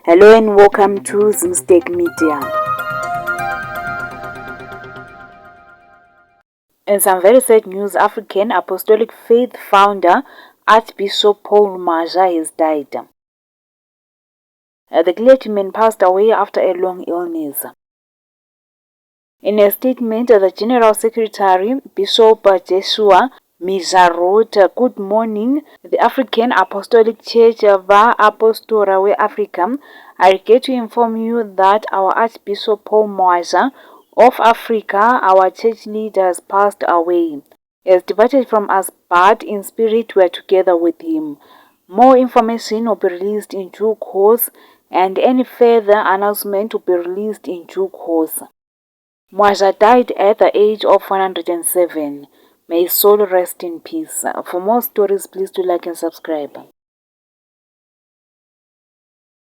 Hello and welcome to Zimstake Media. In some very sad news, African Apostolic Faith founder Archbishop Paul Maja has died. The clergyman passed away after a long illness. In a statement, the General Secretary, Bishop Joshua Miza wrote, "Good morning, the African Apostolic Church via Apostorawe Africa. I regret to inform you that our Archbishop Paul Maja of Africa, our church leader, has passed away. He has departed from us, but in spirit we are together with him. More information will be released in due course, and any further announcement will be released in due course." Maja died at the age of 107. May his soul rest in peace. For more stories, please do like and subscribe.